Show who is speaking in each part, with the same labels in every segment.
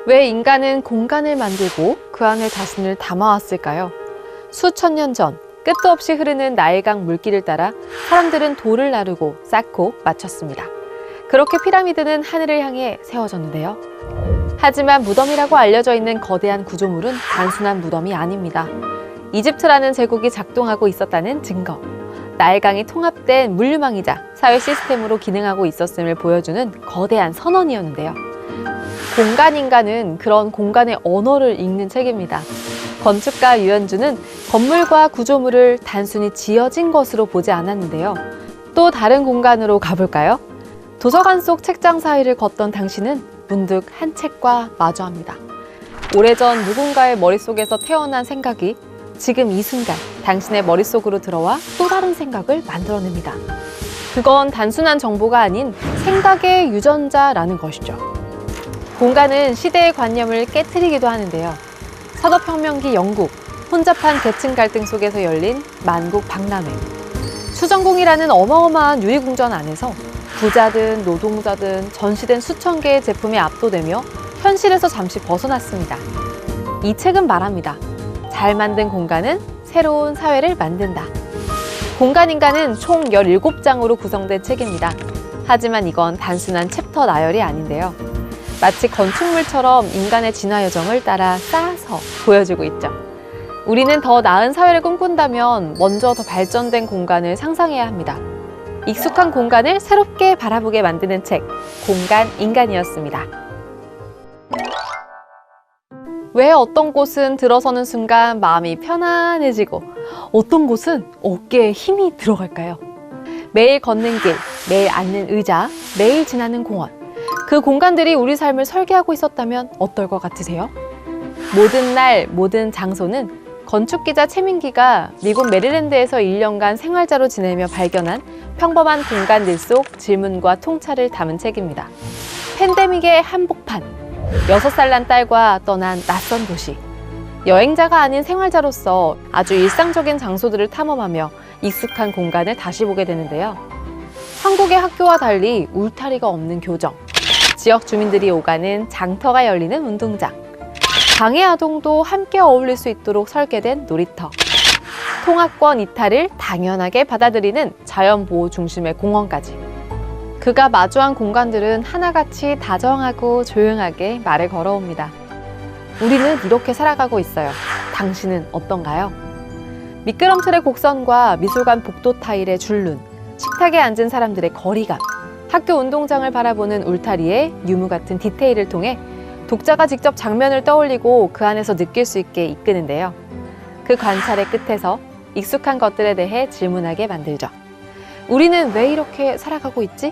Speaker 1: 왜 인간은 공간을 만들고 그 안에 자신을 담아왔을까요? 수천 년 전 끝도 없이 흐르는 나일강 물길을 따라 사람들은 돌을 나르고 쌓고 맞췄습니다. 그렇게 피라미드는 하늘을 향해 세워졌는데요. 하지만 무덤이라고 알려져 있는 거대한 구조물은 단순한 무덤이 아닙니다. 이집트라는 제국이 작동하고 있었다는 증거, 나일강이 통합된 물류망이자 사회 시스템으로 기능하고 있었음을 보여주는 거대한 선언이었는데요. 공간인간은 그런 공간의 언어를 읽는 책입니다. 건축가 유현주는 건물과 구조물을 단순히 지어진 것으로 보지 않았는데요. 또 다른 공간으로 가볼까요? 도서관 속 책장 사이를 걷던 당신은 문득 한 책과 마주합니다. 오래전 누군가의 머릿속에서 태어난 생각이 지금 이 순간 당신의 머릿속으로 들어와 또 다른 생각을 만들어냅니다. 그건 단순한 정보가 아닌 생각의 유전자라는 것이죠. 공간은 시대의 관념을 깨트리기도 하는데요. 산업혁명기 영국, 혼잡한 계층 갈등 속에서 열린 만국 박람회. 수정궁이라는 어마어마한 유리궁전 안에서 부자든 노동자든 전시된 수천 개의 제품에 압도되며 현실에서 잠시 벗어났습니다. 이 책은 말합니다. 잘 만든 공간은 새로운 사회를 만든다. 공간인간은 총 17장으로 구성된 책입니다. 하지만 이건 단순한 챕터 나열이 아닌데요. 마치 건축물처럼 인간의 진화 여정을 따라 쌓아서 보여주고 있죠. 우리는 더 나은 사회를 꿈꾼다면 먼저 더 발전된 공간을 상상해야 합니다. 익숙한 공간을 새롭게 바라보게 만드는 책, 공간인간이었습니다. 왜 어떤 곳은 들어서는 순간 마음이 편안해지고 어떤 곳은 어깨에 힘이 들어갈까요? 매일 걷는 길, 매일 앉는 의자, 매일 지나는 공원. 그 공간들이 우리 삶을 설계하고 있었다면 어떨 것 같으세요? 모든 날, 모든 장소는 건축기자 최민기가 미국 메릴랜드에서 1년간 생활자로 지내며 발견한 평범한 공간들 속 질문과 통찰을 담은 책입니다. 팬데믹의 한복판, 6살 난 딸과 떠난 낯선 도시. 여행자가 아닌 생활자로서 아주 일상적인 장소들을 탐험하며 익숙한 공간을 다시 보게 되는데요. 한국의 학교와 달리 울타리가 없는 교정, 지역 주민들이 오가는 장터가 열리는 운동장, 장애 아동도 함께 어울릴 수 있도록 설계된 놀이터, 통학권 이탈을 당연하게 받아들이는 자연보호 중심의 공원까지. 그가 마주한 공간들은 하나같이 다정하고 조용하게 말을 걸어옵니다. 우리는 이렇게 살아가고 있어요. 당신은 어떤가요? 미끄럼틀의 곡선과 미술관 복도 타일의 줄눈, 식탁에 앉은 사람들의 거리감, 학교 운동장을 바라보는 울타리의 유무 같은 디테일을 통해 독자가 직접 장면을 떠올리고 그 안에서 느낄 수 있게 이끄는데요. 그 관찰의 끝에서 익숙한 것들에 대해 질문하게 만들죠. 우리는 왜 이렇게 살아가고 있지?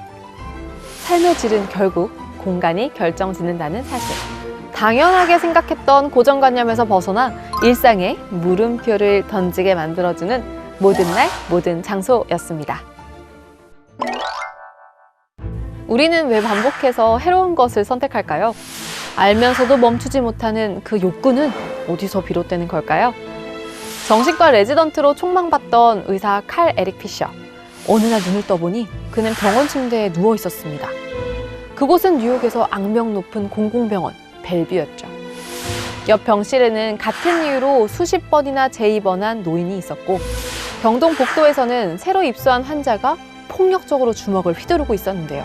Speaker 1: 삶의 질은 결국 공간이 결정짓는다는 사실. 당연하게 생각했던 고정관념에서 벗어나 일상에 물음표를 던지게 만들어주는 모든 날, 모든 장소였습니다. 우리는 왜 반복해서 해로운 것을 선택할까요? 알면서도 멈추지 못하는 그 욕구는 어디서 비롯되는 걸까요? 정신과 레지던트로 촉망받던 의사 칼 에릭 피셔. 어느 날 눈을 떠보니 그는 병원 침대에 누워 있었습니다. 그곳은 뉴욕에서 악명 높은 공공병원 벨뷰였죠. 옆 병실에는 같은 이유로 수십 번이나 재입원한 노인이 있었고, 병동 복도에서는 새로 입소한 환자가 폭력적으로 주먹을 휘두르고 있었는데요.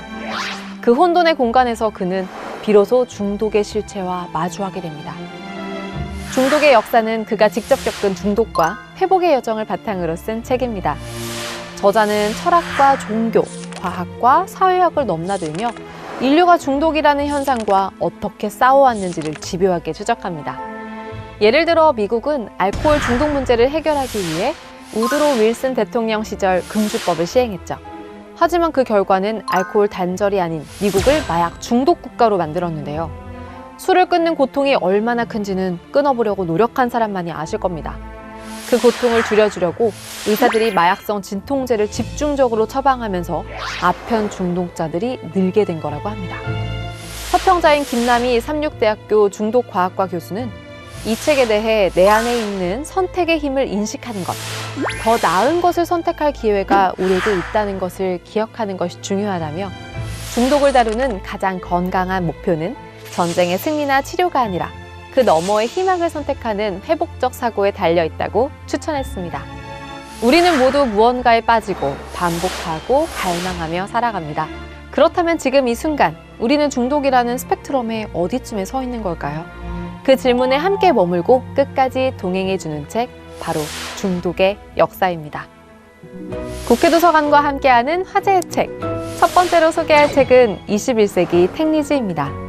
Speaker 1: 그 혼돈의 공간에서 그는 비로소 중독의 실체와 마주하게 됩니다. 중독의 역사는 그가 직접 겪은 중독과 회복의 여정을 바탕으로 쓴 책입니다. 저자는 철학과 종교, 과학과 사회학을 넘나들며 인류가 중독이라는 현상과 어떻게 싸워왔는지를 집요하게 추적합니다. 예를 들어 미국은 알코올 중독 문제를 해결하기 위해 우드로 윌슨 대통령 시절 금주법을 시행했죠. 하지만 그 결과는 알코올 단절이 아닌 미국을 마약 중독 국가로 만들었는데요. 술을 끊는 고통이 얼마나 큰지는 끊어보려고 노력한 사람만이 아실 겁니다. 그 고통을 줄여주려고 의사들이 마약성 진통제를 집중적으로 처방하면서 아편 중독자들이 늘게 된 거라고 합니다. 서평자인 김남희 삼육대학교 중독과학과 교수는 이 책에 대해 내 안에 있는 선택의 힘을 인식하는 것, 더 나은 것을 선택할 기회가 우리에게 있다는 것을 기억하는 것이 중요하다며, 중독을 다루는 가장 건강한 목표는 전쟁의 승리나 치료가 아니라 그 너머의 희망을 선택하는 회복적 사고에 달려있다고 추천했습니다. 우리는 모두 무언가에 빠지고 반복하고 갈망하며 살아갑니다. 그렇다면 지금 이 순간 우리는 중독이라는 스펙트럼의 어디쯤에 서 있는 걸까요? 그 질문에 함께 머물고 끝까지 동행해주는 책, 바로 중독의 역사입니다. 국회도서관과 함께하는 화제의 책. 첫 번째로 소개할 책은 21세기 택리지입니다.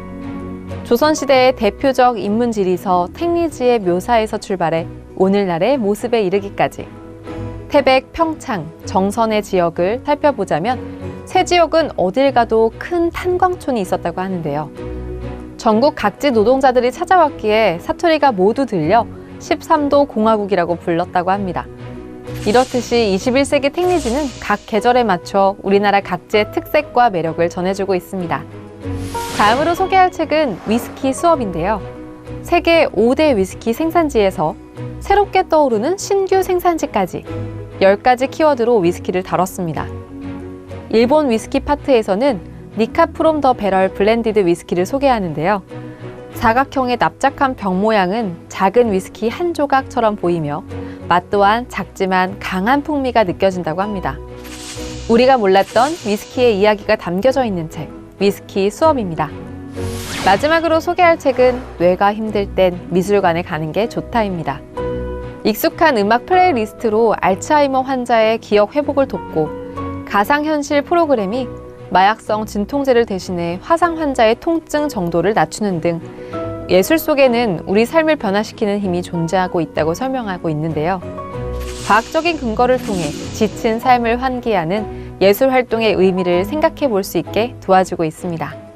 Speaker 1: 조선시대의 대표적 인문지리서 택리지의 묘사에서 출발해 오늘날의 모습에 이르기까지 태백, 평창, 정선의 지역을 살펴보자면 세 지역은 어딜 가도 큰 탄광촌이 있었다고 하는데요. 전국 각지 노동자들이 찾아왔기에 사투리가 모두 들려 13도 공화국이라고 불렀다고 합니다. 이렇듯이 21세기 택리지는 각 계절에 맞춰 우리나라 각지의 특색과 매력을 전해주고 있습니다. 다음으로 소개할 책은 위스키 수업인데요. 세계 5대 위스키 생산지에서 새롭게 떠오르는 신규 생산지까지 10가지 키워드로 위스키를 다뤘습니다. 일본 위스키 파트에서는 니카 프롬 더 배럴 블렌디드 위스키를 소개하는데요. 사각형의 납작한 병 모양은 작은 위스키 한 조각처럼 보이며 맛 또한 작지만 강한 풍미가 느껴진다고 합니다. 우리가 몰랐던 위스키의 이야기가 담겨져 있는 책, 위스키 수업입니다. 마지막으로 소개할 책은 뇌가 힘들 땐 미술관에 가는 게 좋다입니다. 익숙한 음악 플레이리스트로 알츠하이머 환자의 기억 회복을 돕고 가상현실 프로그램이 마약성 진통제를 대신해 화상 환자의 통증 정도를 낮추는 등 예술 속에는 우리 삶을 변화시키는 힘이 존재하고 있다고 설명하고 있는데요. 과학적인 근거를 통해 지친 삶을 환기하는 예술 활동의 의미를 생각해 볼 수 있게 도와주고 있습니다.